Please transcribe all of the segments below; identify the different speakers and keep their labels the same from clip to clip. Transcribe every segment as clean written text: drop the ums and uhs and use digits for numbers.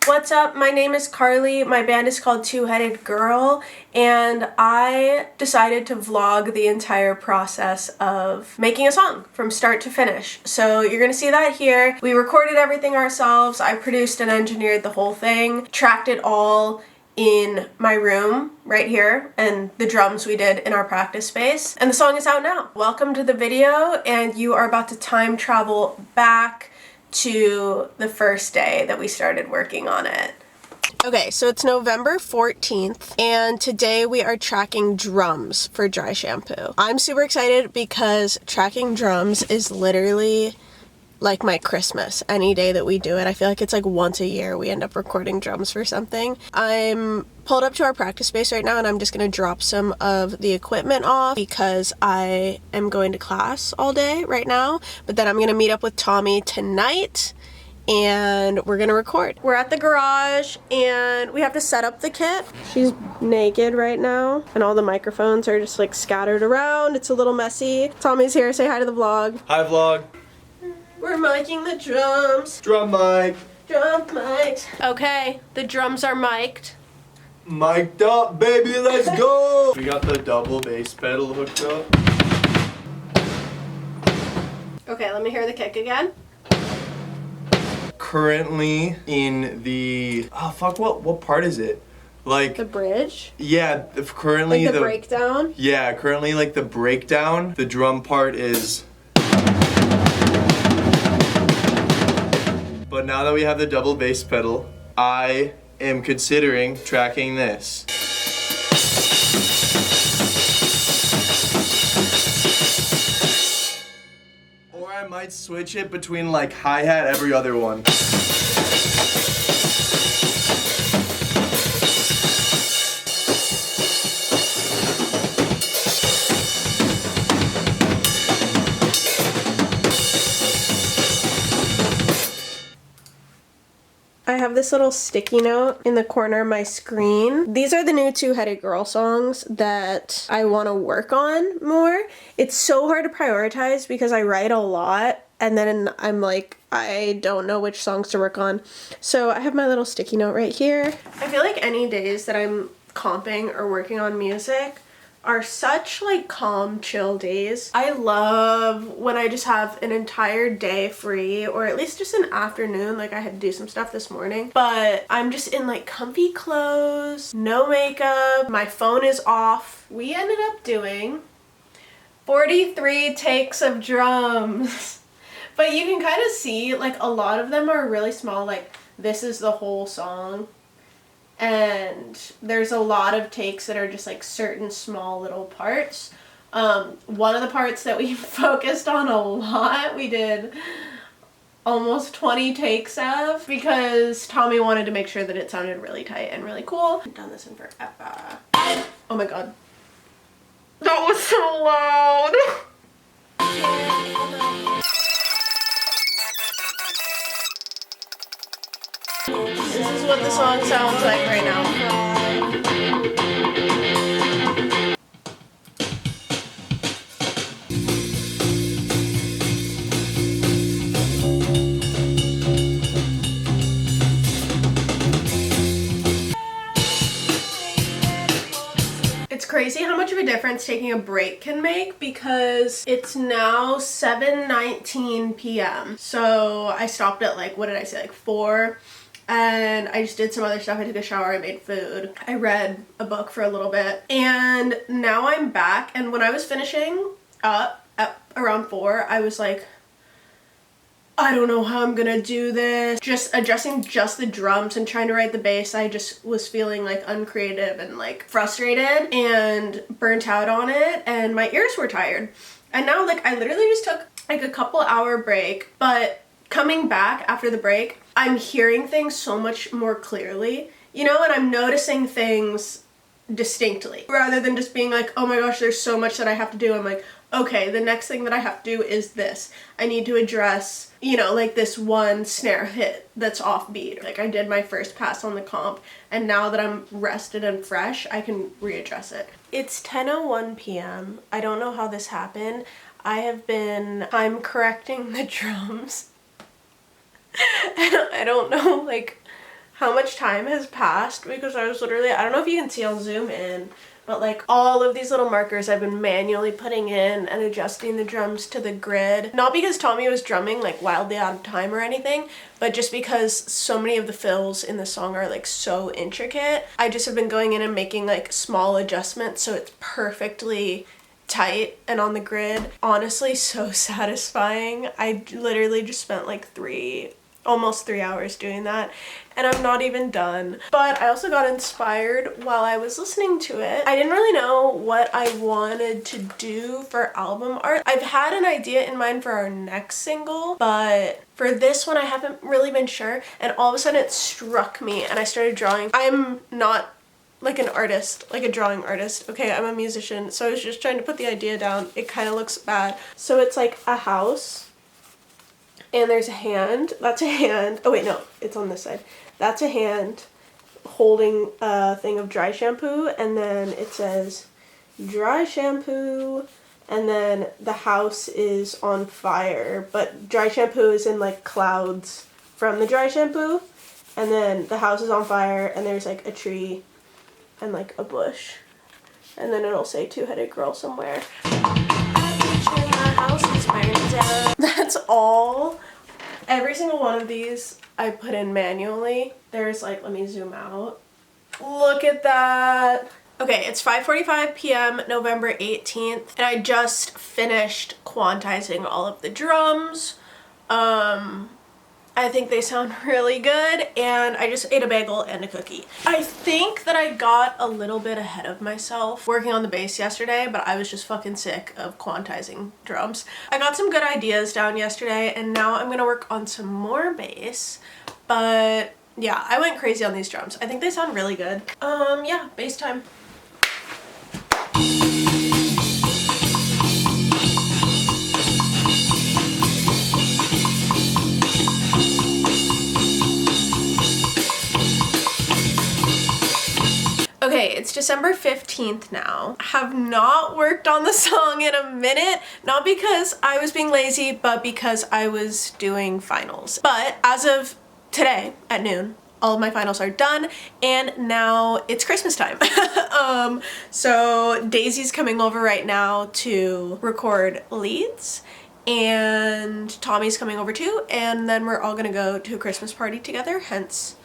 Speaker 1: What's up? My name is Carly. My band is called Two-Headed Girl, and I decided to vlog the entire process of making a song from start to finish. So you're gonna see that here. We recorded everything ourselves. I produced and engineered the whole thing, tracked it all in my room right here, and the drums we did in our practice space. And the song is out now. Welcome to the video, and you are about to time travel back to the first day that we started working on it. Okay, so it's November 14th, and today we are tracking drums for Dry Shampoo. I'm super excited because tracking drums is literally like my Christmas. Any day that we do it, I feel like it's like once a year we end up recording drums for something. I'm pulled up to our practice space right now, and I'm just gonna drop some of the equipment off because I am going to class all day right now, but then I'm gonna meet up with Tommy tonight and we're gonna record. We're at the garage and we have to set up the kit. She's naked right now and all the microphones are just like scattered around. It's a little messy. Tommy's here. Say hi to the vlog.
Speaker 2: Hi vlog.
Speaker 1: We're miking the drums.
Speaker 2: Drum mic.
Speaker 1: Drum mics. Okay, the drums are mic'd.
Speaker 2: Mic'd up, baby, let's go! We got the double bass pedal hooked up.
Speaker 1: Okay, let me hear the kick again.
Speaker 2: Currently in the... Oh, fuck, what part is it? Like...
Speaker 1: The bridge?
Speaker 2: Yeah, currently
Speaker 1: like the breakdown?
Speaker 2: Yeah, currently like the breakdown. The drum part is... But now that we have the double bass pedal, I am considering tracking this. Or I might switch it between like hi-hat every other one.
Speaker 1: I have this little sticky note in the corner of my screen. These are the new Two-Headed Girl songs that I want to work on more. It's so hard to prioritize because I write a lot and then I'm like, I don't know which songs to work on. So I have my little sticky note right here. I feel like any days that I'm comping or working on music are such like calm, chill days. I love when I just have an entire day free, or at least just an afternoon. Like I had to do some stuff this morning, but I'm just in like comfy clothes, no makeup, my phone is off. We ended up doing 43 takes of drums. But you can kind of see like a lot of them are really small, like this is the whole song. And there's a lot of takes that are just like certain small little parts. One of the parts that we focused on a lot, we did almost 20 takes of because Tommy wanted to make sure that it sounded really tight and really cool. I've done this in forever. Oh my god. That was so loud. This is what the song sounds like right now. It's crazy how much of a difference taking a break can make because it's now 7:19 p.m. So I stopped at like, what did I say, like 4? And I just did some other stuff. I took a shower, I made food, I read a book for a little bit, and now I'm back. And when I was finishing up at around 4, I was like, I don't know how I'm gonna do this. Just addressing just the drums and trying to write the bass, I just was feeling like uncreative and like frustrated and burnt out on it, and my ears were tired. And now like I literally just took like a couple hour break, but coming back after the break, I'm hearing things so much more clearly, you know, and I'm noticing things distinctly rather than just being like, oh my gosh, there's so much that I have to do. I'm like, okay, the next thing that I have to do is this. I need to address, you know, like this one snare hit that's offbeat. Like I did my first pass on the comp, and now that I'm rested and fresh, I can readdress it. It's 10:01 p.m. I don't know how this happened. I have been time correcting the drums. I don't know like how much time has passed because I was literally, I don't know if you can see, I'll zoom in, but like all of these little markers I've been manually putting in and adjusting the drums to the grid. Not because Tommy was drumming like wildly out of time or anything, but just because so many of the fills in the song are like so intricate. I just have been going in and making like small adjustments so it's perfectly tight and on the grid. Honestly, so satisfying. I literally just spent like almost 3 hours doing that, and I'm not even done. But I also got inspired while I was listening to it. I didn't really know what I wanted to do for album art. I've had an idea in mind for our next single, but for this one I haven't really been sure, and all of a sudden it struck me and I started drawing. I'm not like an artist, like a drawing artist. Okay, I'm a musician, so I was just trying to put the idea down. It kind of looks bad. So it's like a house, and there's a hand. That's a hand. Oh wait, no, it's on this side. That's a hand holding a thing of dry shampoo, and then it says dry shampoo, and then the house is on fire, but dry shampoo is in like clouds from the dry shampoo, and then the house is on fire, and there's like a tree and like a bush, and then it'll say two-headed girl somewhere. That's all. Every single one of these I put in manually. There's like, let me zoom out. Look at that. Okay, it's 5:45 p.m. November 18th, and I just finished quantizing all of the drums. I think they sound really good, and I just ate a bagel and a cookie. I think that I got a little bit ahead of myself working on the bass yesterday, but I was just fucking sick of quantizing drums. I got some good ideas down yesterday, and now I'm gonna work on some more bass, but yeah, I went crazy on these drums. I think they sound really good. Yeah, bass time. Okay, it's December 15th now. I have not worked on the song in a minute, not because I was being lazy, but because I was doing finals. But as of today at noon, all of my finals are done, and now it's Christmas time. So Daisy's coming over right now to record leads, and Tommy's coming over too, and then we're all gonna go to a Christmas party together, hence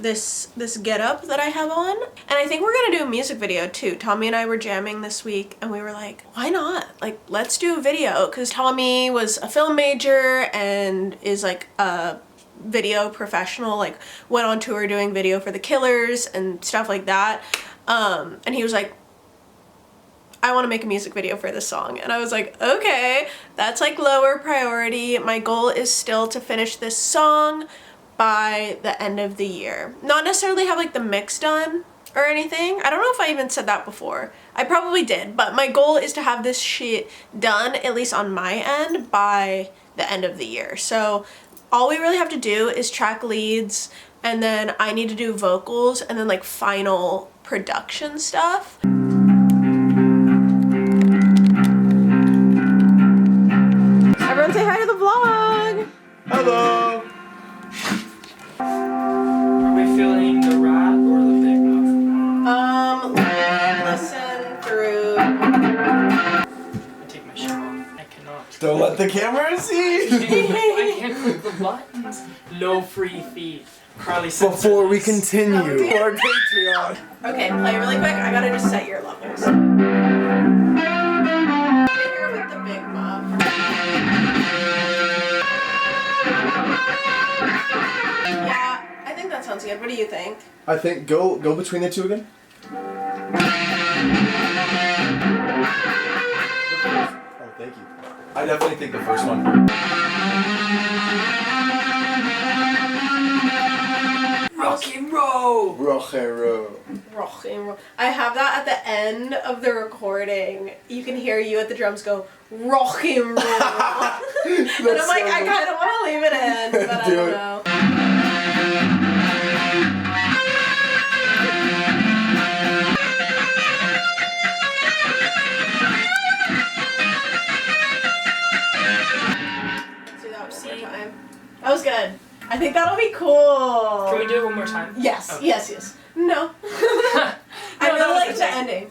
Speaker 1: this get up that I have on. And I think we're gonna do a music video too. Tommy and I were jamming this week, and we were like, why not? Like, let's do a video, because Tommy was a film major and is like a video professional, like went on tour doing video for The Killers and stuff like that. And he was like, I want to make a music video for this song. And I was like, okay, that's like lower priority. My goal is still to finish this song by the end of the year. Not necessarily have like the mix done or anything. I don't know if I even said that before. I probably did, but my goal is to have this shit done, at least on my end, by the end of the year. So all we really have to do is track leads, and then I need to do vocals, and then like final production stuff. Everyone say hi to the vlog!
Speaker 2: Hello!
Speaker 3: Are we feeling the rat or the big muff?
Speaker 1: Listen through.
Speaker 3: I take my shirt off. I cannot.
Speaker 2: Don't let the camera see!
Speaker 3: I can't click the buttons. No free feed. Carly said
Speaker 2: Before we continue, our Patreon.
Speaker 1: Okay, play really quick. I gotta just set your levels. Bigger with the big muff. Yeah, I think that sounds good. What do you think?
Speaker 2: I think go between the two again. Oh, thank you. I definitely think the first one.
Speaker 3: rock and roll.
Speaker 2: Rock and roll.
Speaker 1: Rock and roll. I have that at the end of the recording. You can hear you at the drums go, rock and roll. And I'm like, I kind of want to leave it in, but I don't know. See, that was more time. That was good. I think that'll be cool.
Speaker 3: Can we do it one more time?
Speaker 1: Yes,
Speaker 3: Okay.
Speaker 1: yes. No. I really like the ending.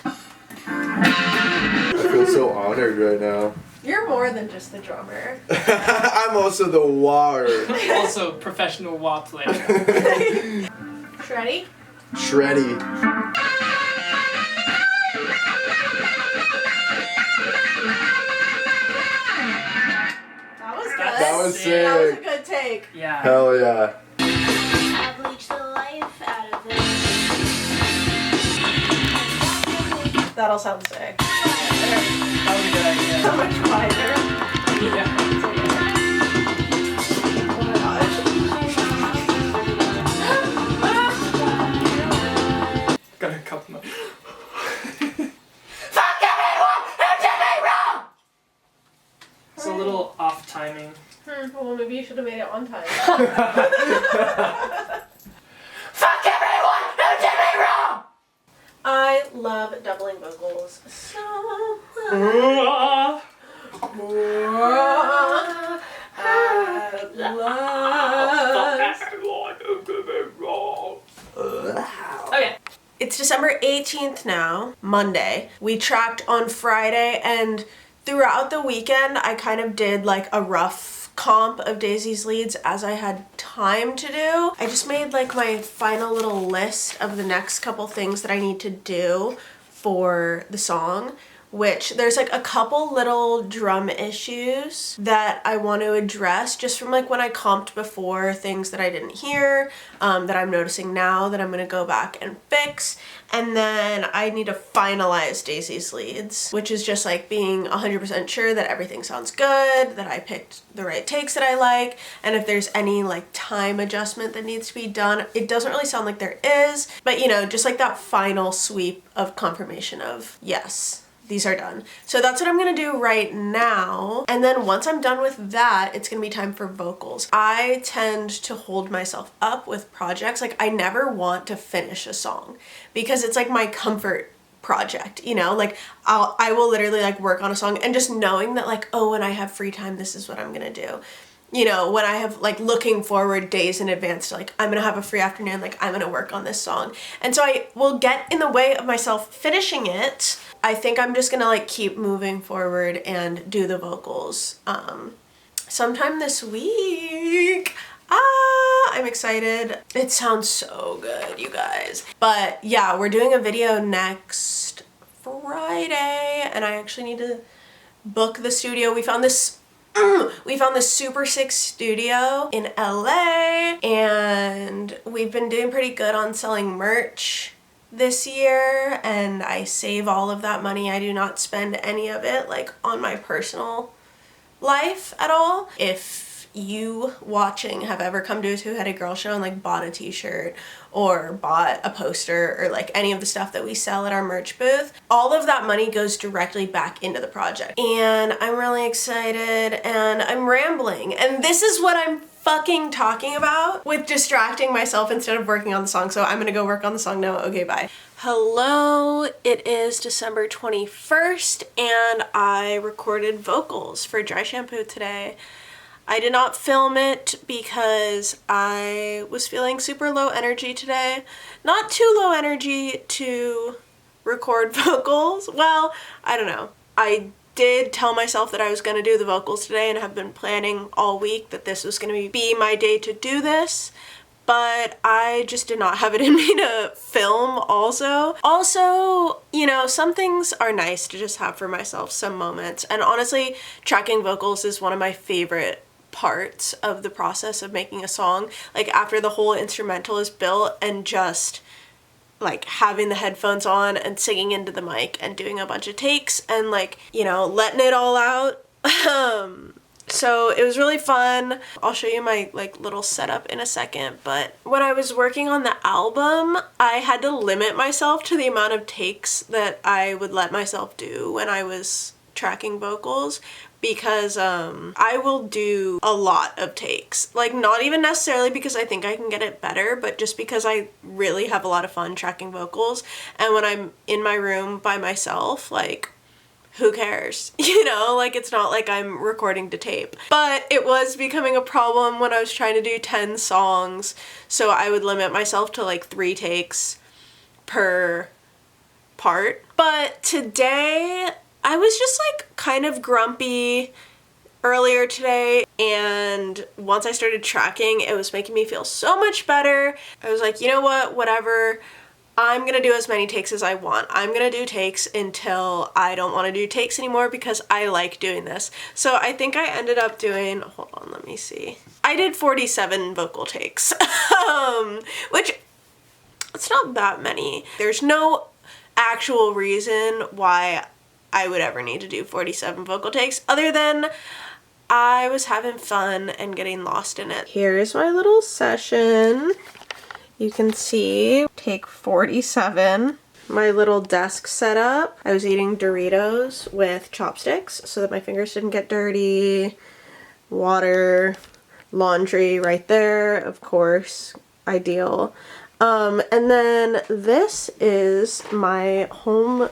Speaker 2: I feel so honored right now.
Speaker 1: You're more than just the drummer.
Speaker 2: I'm also the water.
Speaker 3: Also, professional wah player.
Speaker 1: Ready?
Speaker 2: Shreddy.
Speaker 1: That was good.
Speaker 2: That was sick.
Speaker 1: That was a good take.
Speaker 3: Yeah.
Speaker 2: Hell yeah.
Speaker 4: I bleached the life out of it.
Speaker 1: That'll sound sick.
Speaker 3: That was a good idea.
Speaker 1: So much quieter.
Speaker 3: Yeah.
Speaker 1: Oh my gosh.
Speaker 3: Got a couple more. It's a little off timing.
Speaker 1: Well, maybe you should have made it on time.
Speaker 3: Fuck everyone who did me wrong!
Speaker 1: I love doubling vocals so much.
Speaker 3: Okay.
Speaker 1: It's December 18th now, Monday. We tracked on Friday, and throughout the weekend I kind of did like a rough comp of Daisy's leads as I had time to do. I just made like my final little list of the next couple things that I need to do for the song, which there's like a couple little drum issues that I want to address just from like when I comped before, things that I didn't hear, that I'm noticing now that I'm gonna go back and fix. And then I need to finalize Daisy's leads, which is just like being 100% sure that everything sounds good, that I picked the right takes that I like, and if there's any like time adjustment that needs to be done. It doesn't really sound like there is, but you know, just like that final sweep of confirmation of yes, these are done. So that's what I'm gonna do right now. And then once I'm done with that, it's gonna be time for vocals. I tend to hold myself up with projects. Like I never want to finish a song because it's like my comfort project, you know? Like I will literally like work on a song and just knowing that like, oh, when I have free time, this is what I'm gonna do. You know, when I have like looking forward days in advance to like, I'm gonna have a free afternoon, like I'm gonna work on this song. And so I will get in the way of myself finishing it. I think I'm just gonna like keep moving forward and do the vocals sometime this week. I'm excited. It sounds so good, you guys. But yeah, we're doing a video next Friday and I actually need to book the studio. We found this super sick studio in LA and we've been doing pretty good on selling merch this year, and I save all of that money. I do not spend any of it like on my personal life at all. If you watching have ever come to a Two-Headed Girl show and like bought a t-shirt or bought a poster or like any of the stuff that we sell at our merch booth, all of that money goes directly back into the project. And I'm really excited and I'm rambling, and this is what I'm fucking talking about with distracting myself instead of working on the song. So I'm gonna go work on the song now. Okay, bye. Hello, it is December 21st and I recorded vocals for Dry Shampoo today. I did not film it because I was feeling super low energy today. Not too low energy to record vocals. Well, I don't know. I did tell myself that I was going to do the vocals today and have been planning all week that this was going to be my day to do this, but I just did not have it in me to film also. Also, you know, some things are nice to just have for myself, some moments, and honestly, tracking vocals is one of my favorite parts of the process of making a song. Like after the whole instrumental is built and just like having the headphones on and singing into the mic and doing a bunch of takes and like, you know, letting it all out. So it was really fun. I'll show you my like little setup in a second, but when I was working on the album, I had to limit myself to the amount of takes that I would let myself do when I was tracking vocals, because I will do a lot of takes. Like not even necessarily because I think I can get it better, but just because I really have a lot of fun tracking vocals. And when I'm in my room by myself, like who cares? You know, like it's not like I'm recording to tape. But it was becoming a problem when I was trying to do 10 songs, so I would limit myself to like 3 takes per part. But today I was just like kind of grumpy earlier today, and once I started tracking, it was making me feel so much better. I was like, you know what, whatever. I'm gonna do as many takes as I want. I'm gonna do takes until I don't want to do takes anymore because I like doing this. So I think I ended up doing, hold on, let me see. I did 47 vocal takes, which it's not that many. There's no actual reason why I would ever need to do 47 vocal takes other than I was having fun and getting lost in it. Here's my little session. You can see take 47. My little desk setup. I was eating Doritos with chopsticks so that my fingers didn't get dirty. Water, laundry right there, of course, ideal. And then this is my home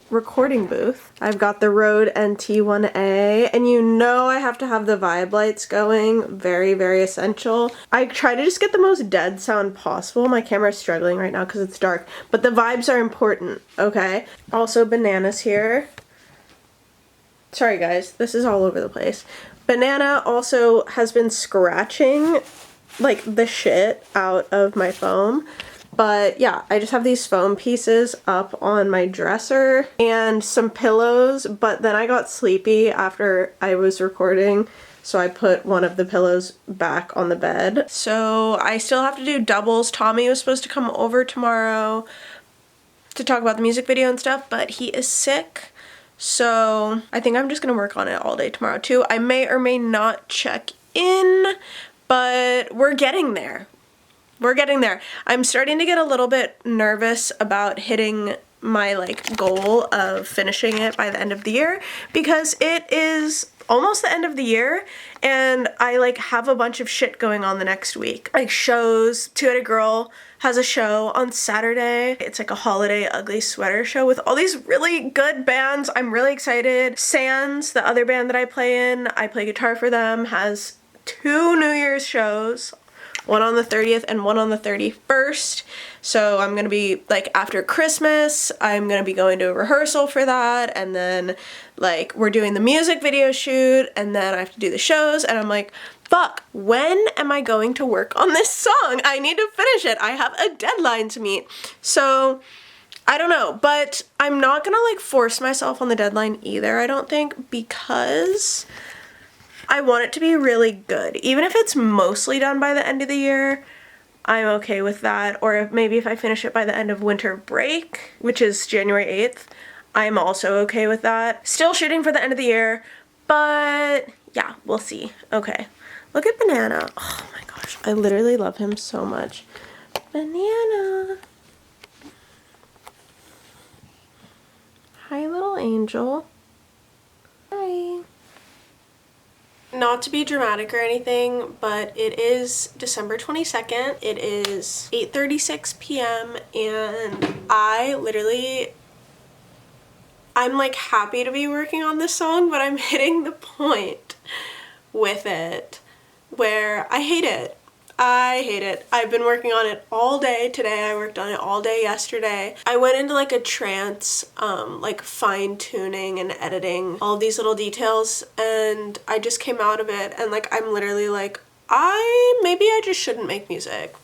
Speaker 1: recording booth. I've got the Rode NT1A, and you know I have to have the vibe lights going. Very, very essential. I try to just get the most dead sound possible. My camera's struggling right now because it's dark, but the vibes are important, okay? Also, Banana's here. Sorry guys, this is all over the place. Banana also has been scratching like the shit out of my foam. But yeah, I just have these foam pieces up on my dresser and some pillows, but then I got sleepy after I was recording, so I put one of the pillows back on the bed. So I still have to do doubles. Tommy was supposed to come over tomorrow to talk about the music video and stuff, but he is sick. So I think I'm just gonna work on it all day tomorrow too. I may or may not check in, but we're getting there. We're getting there. I'm starting to get a little bit nervous about hitting my like goal of finishing it by the end of the year because it is almost the end of the year and I like have a bunch of shit going on the next week. Like shows. Two-Headed Girl has a show on Saturday. It's like a holiday ugly sweater show with all these really good bands. I'm really excited. Sans, the other band that I play guitar for them, has 2 New Year's shows. One on the 30th and one on the 31st. So I'm gonna be like after Christmas, I'm gonna be going to a rehearsal for that, and then like we're doing the music video shoot, and then I have to do the shows, and I'm like, fuck, when am I going to work on this song? I need to finish it. I have a deadline to meet. So I don't know, but I'm not gonna like force myself on the deadline either, I don't think, because I want it to be really good. Even if it's mostly done by the end of the year, I'm okay with that. Or if I finish it by the end of winter break, which is January 8th, I'm also okay with that. Still shooting for the end of the year, but yeah, we'll see. Okay, look at Banana. Oh my gosh, I literally love him so much. Banana. Hi, little angel. Hi. Not to be dramatic or anything, but it is December 22nd. It is 8:36 p.m. and I'm like happy to be working on this song, but I'm hitting the point with it where I hate it. I hate it. I've been working on it all day today. I worked on it all day yesterday. I went into like a trance, like fine-tuning and editing all these little details, and I just came out of it and like I'm literally like, maybe I just shouldn't make music.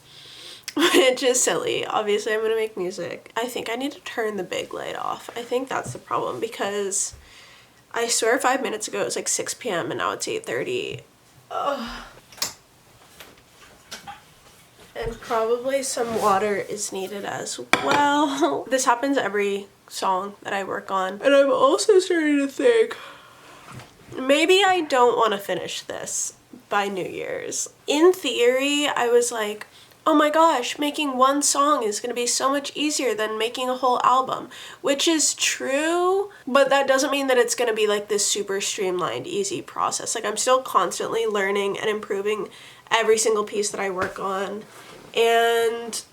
Speaker 1: Which is silly. Obviously I'm gonna make music. I think I need to turn the big light off. I think that's the problem because I swear 5 minutes ago it was like 6 p.m. and now it's 8:30. Ugh. And probably some water is needed as well. This happens every song that I work on. And I'm also starting to think, maybe I don't want to finish this by New Year's. In theory, I was like, oh my gosh, making one song is going to be so much easier than making a whole album, which is true, but that doesn't mean that it's going to be like this super streamlined, easy process. Like I'm still constantly learning and improving every single piece that I work on, and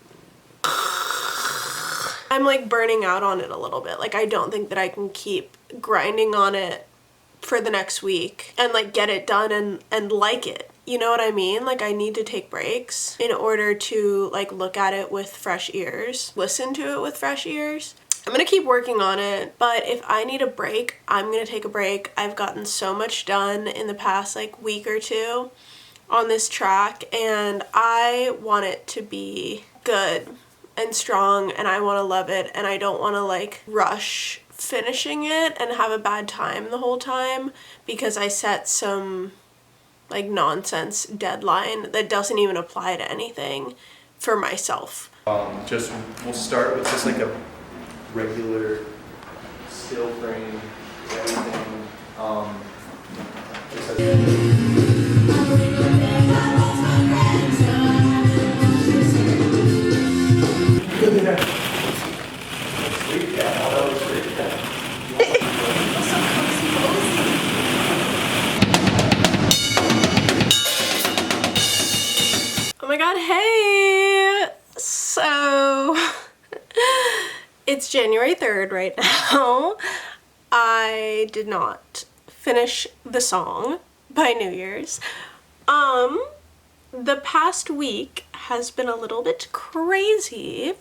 Speaker 1: I'm like burning out on it a little bit. Like I don't think that I can keep grinding on it for the next week and like get it done and like it. You know what I mean? Like I need to take breaks in order to like look at it with fresh ears, listen to it with fresh ears. I'm gonna keep working on it, but if I need a break, I'm gonna take a break. I've gotten so much done in the past like week or two on this track, and I want it to be good and strong, and I want to love it, and I don't want to like rush finishing it and have a bad time the whole time because I set some like nonsense deadline that doesn't even apply to anything for myself.
Speaker 2: We'll start with just like a regular still frame, everything.
Speaker 1: Oh my god, hey! So, it's January 3rd right now. I did not finish the song by New Year's. The past week has been a little bit crazy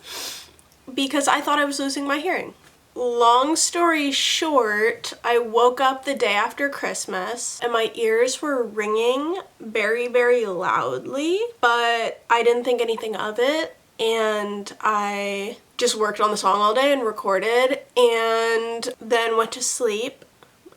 Speaker 1: because I thought I was losing my hearing. Long story short, I woke up the day after Christmas and my ears were ringing very, very loudly, but I didn't think anything of it, and I just worked on the song all day and recorded and then went to sleep.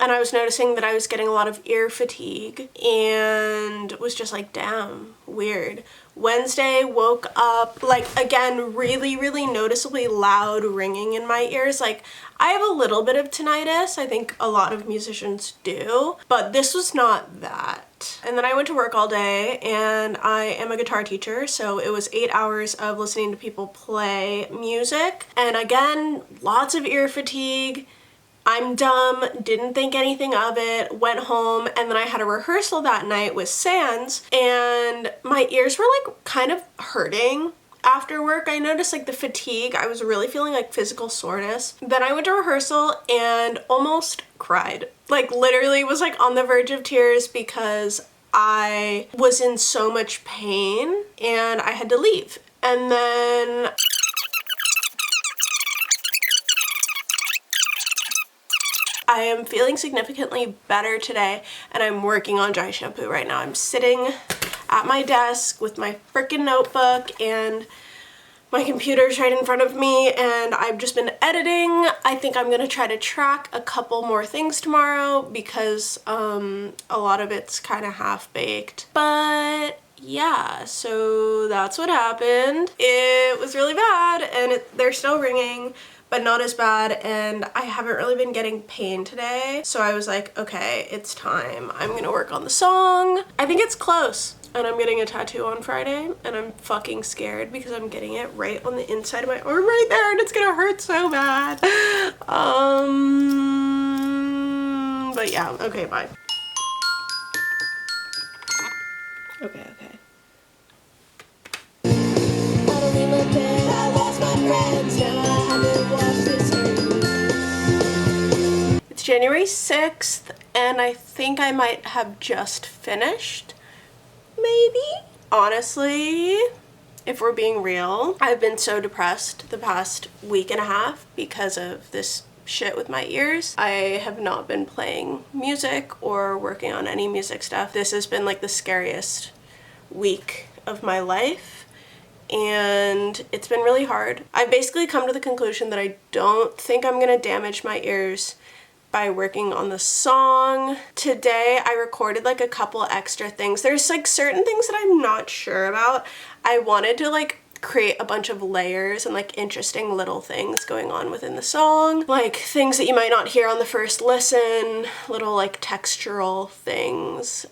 Speaker 1: And I was noticing that I was getting a lot of ear fatigue and was just like, damn, weird. Wednesday, woke up, like, again, really, really noticeably loud ringing in my ears. Like, I have a little bit of tinnitus. I think a lot of musicians do, but this was not that. And then I went to work all day, and I am a guitar teacher, so it was 8 hours of listening to people play music. And again, lots of ear fatigue. I'm dumb, didn't think anything of it, went home, and then I had a rehearsal that night with Sans, and my ears were like kind of hurting after work. I noticed like the fatigue. I was really feeling like physical soreness. Then I went to rehearsal and almost cried. Like literally was like on the verge of tears because I was in so much pain and I had to leave. And then I am feeling significantly better today, and I'm working on Dry Shampoo right now. I'm sitting at my desk with my freaking notebook and my computer's right in front of me, and I've just been editing. I think I'm gonna try to track a couple more things tomorrow because a lot of it's kind of half-baked. But yeah, so that's what happened. It was really bad, and they're still ringing, but not as bad, and I haven't really been getting pain today. So I was like, okay, it's time. I'm gonna work on the song. I think it's close. And I'm getting a tattoo on Friday, and I'm fucking scared because I'm getting it right on the inside of my arm right there, and it's gonna hurt so bad. But yeah, okay, bye. Okay. It's January 6th, and I think I might have just finished. Maybe? Honestly, if we're being real, I've been so depressed the past week and a half because of this shit with my ears. I have not been playing music or working on any music stuff. This has been like the scariest week of my life, and it's been really hard. I've basically come to the conclusion that I don't think I'm gonna damage my ears by working on the song. Today I recorded like a couple extra things. There's like certain things that I'm not sure about. I wanted to like create a bunch of layers and like interesting little things going on within the song, like things that you might not hear on the first listen, little like textural things.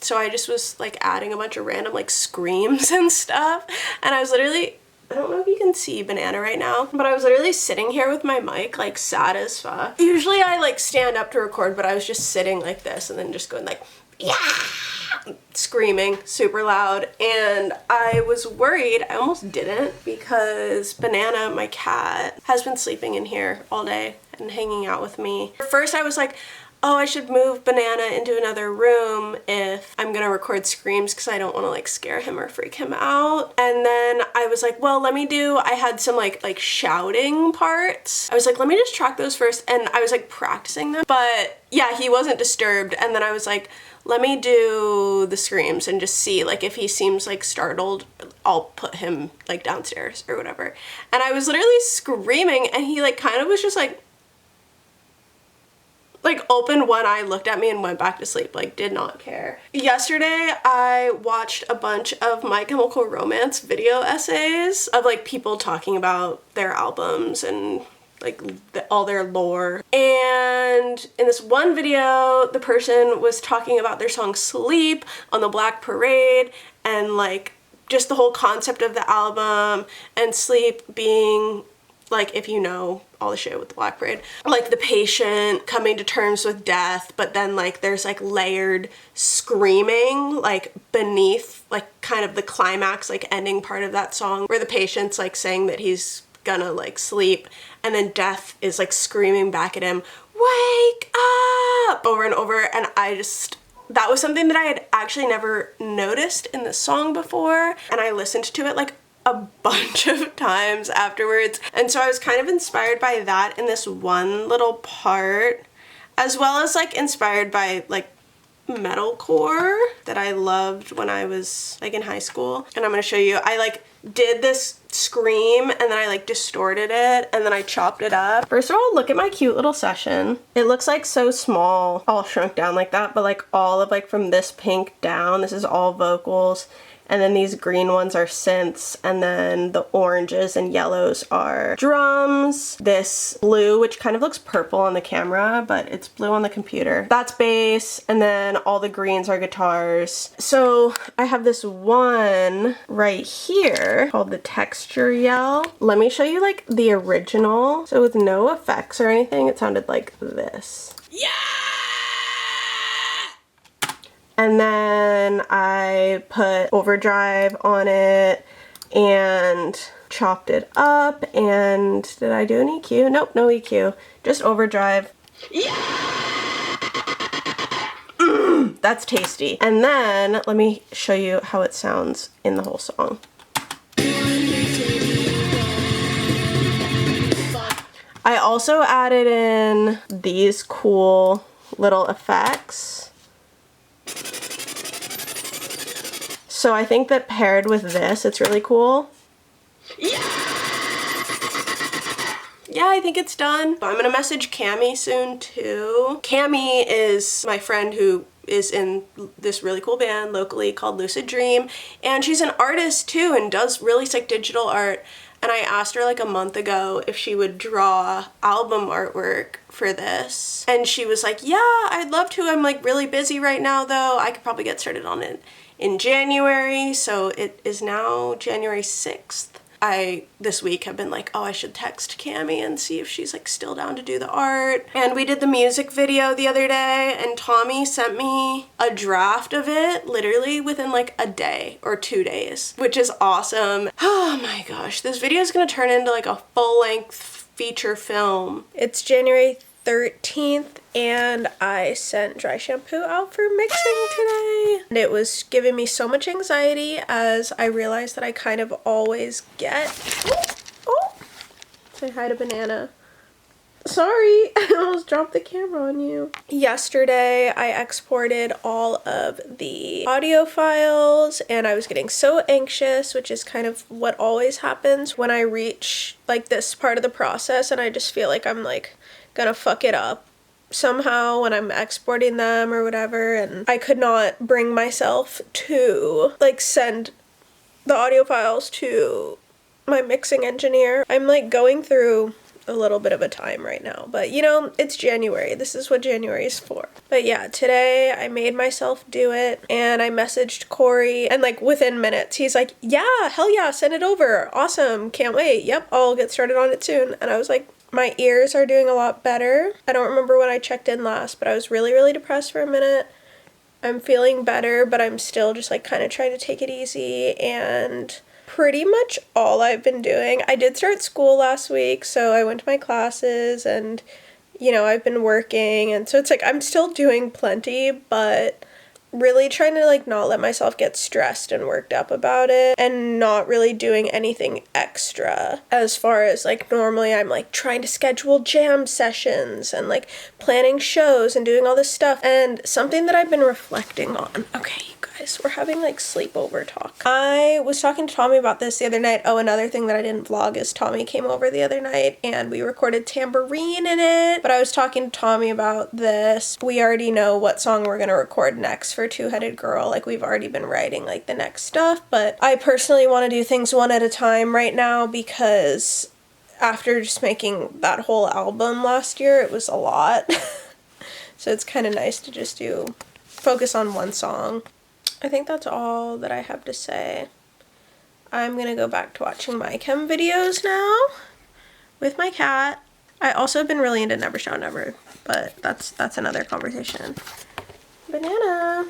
Speaker 1: So I just was like adding a bunch of random like screams and stuff, and I was literally, I don't know if you can see Banana right now, but I was literally sitting here with my mic, like sad as fuck. Usually I like stand up to record, but I was just sitting like this and then just going like, yeah, screaming super loud. And I was worried, I almost didn't, because Banana, my cat, has been sleeping in here all day and hanging out with me. At first I was like, oh, I should move Banana into another room if I'm gonna record screams because I don't want to like scare him or freak him out. And then I was like, well, I had some like shouting parts. I was like, let me just track those first. And I was like practicing them. But yeah, he wasn't disturbed. And then I was like, let me do the screams and just see, like, if he seems like startled, I'll put him like downstairs or whatever. And I was literally screaming and he like kind of was just like opened one eye, looked at me and went back to sleep, like did not care. Yesterday I watched a bunch of My Chemical Romance video essays of like people talking about their albums and like all their lore. And in this one video, the person was talking about their song Sleep on the Black Parade and like just the whole concept of the album, and Sleep being like, if you know all the shit with the Black Parade, like the patient coming to terms with death, but then like there's like layered screaming like beneath like kind of the climax, like ending part of that song where the patient's like saying that he's gonna like sleep, and then death is like screaming back at him, wake up, over and over. And that was something that I had actually never noticed in the song before, and I listened to it like a bunch of times afterwards. And so I was kind of inspired by that in this one little part, as well as like inspired by like metalcore that I loved when I was like in high school. And I'm gonna show you, I like did this scream and then I like distorted it and then I chopped it up. First of all, look at my cute little session. It looks like so small, all shrunk down like that, but like all of like from this pink down, this is all vocals. And then these green ones are synths, and then the oranges and yellows are drums. This blue, which kind of looks purple on the camera, but it's blue on the computer, that's bass, and then all the greens are guitars. So I have this one right here called the Texture Yell. Let me show you like the original. So with no effects or anything, it sounded like this. Yeah! And then I put overdrive on it and chopped it up. And did I do an EQ? Nope, no EQ. Just overdrive. Yeah! That's tasty. And then let me show you how it sounds in the whole song. I also added in these cool little effects. So I think that paired with this, it's really cool. Yeah, I think it's done. I'm gonna message Cami soon too. Cami is my friend who is in this really cool band locally called Lucid Dream, and she's an artist too and does really sick digital art. And I asked her like a month ago if she would draw album artwork for this. And she was like, yeah, I'd love to. I'm like really busy right now though. I could probably get started on it in January. So it is now January 6th. I, this week, have been like, oh, I should text Cami and see if she's like still down to do the art. And we did the music video the other day and Tommy sent me a draft of it literally within like a day or 2 days, which is awesome. Oh my gosh, this video is gonna turn into like a full-length feature film. It's January 13th and I sent Dry Shampoo out for mixing today. And it was giving me so much anxiety as I realized that I kind of always get... Oh! Say hi to Banana. Sorry, I almost dropped the camera on you. Yesterday, I exported all of the audio files and I was getting so anxious, which is kind of what always happens when I reach like this part of the process and I just feel like I'm like gonna fuck it up somehow when I'm exporting them or whatever, and I could not bring myself to like send the audio files to my mixing engineer. I'm like going through a little bit of a time right now, but you know, it's January. This is what January is for. But yeah, today I made myself do it and I messaged Corey and like within minutes he's like, yeah, hell yeah, send it over. Awesome, can't wait. Yep, I'll get started on it soon. And I was like, my ears are doing a lot better. I don't remember when I checked in last, but I was really, really depressed for a minute. I'm feeling better, but I'm still just like kind of trying to take it easy, and pretty much all I've been doing. I did start school last week, so I went to my classes and you know, I've been working, and so it's like I'm still doing plenty, but really trying to like not let myself get stressed and worked up about it, and not really doing anything extra as far as like normally I'm like trying to schedule jam sessions and like planning shows and doing all this stuff. And something that I've been reflecting on, okay you guys, we're having like sleepover talk. I was talking to Tommy about this the other night. Oh, another thing that I didn't vlog is Tommy came over the other night and we recorded Tambourine in it, but I was talking to Tommy about this. We already know what song we're gonna record next for Two-Headed Girl. Like we've already been writing like the next stuff, but I personally want to do things one at a time right now because after just making that whole album last year, it was a lot. So it's kind of nice to just focus on one song. I think that's all that I have to say. I'm gonna go back to watching my chem videos now with my cat. I also have been really into Never Shout Never, but that's another conversation. Banana.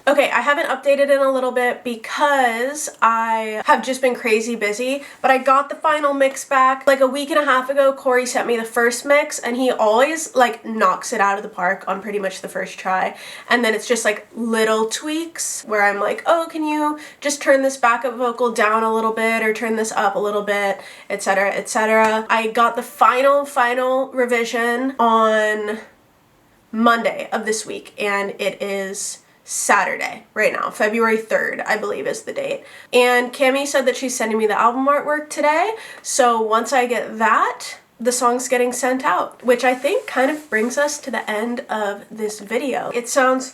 Speaker 1: Okay, I haven't updated in a little bit because I have just been crazy busy, but I got the final mix back. Like a week and a half ago, Corey sent me the first mix, and he always like knocks it out of the park on pretty much the first try. And then it's just like little tweaks where I'm like, oh, can you just turn this backup vocal down a little bit or turn this up a little bit, etc., etc. I got the final revision on Monday of this week, and it is Saturday right now. February 3rd, I believe is the date. And Cami said that she's sending me the album artwork today. So once I get that, the song's getting sent out, which I think kind of brings us to the end of this video. It sounds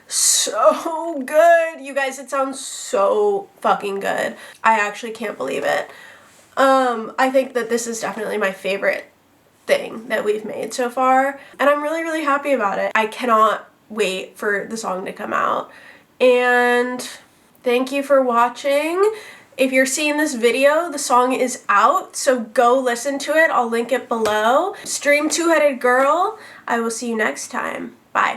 Speaker 1: so good, you guys. It sounds so fucking good. I actually can't believe it. I think that this is definitely my favorite thing that we've made so far, and I'm really happy about it. I cannot wait for the song to come out. And thank you for watching. If you're seeing this video, the song is out, so go listen to it. I'll link it below. Stream Two-Headed Girl. I will see you next time. Bye.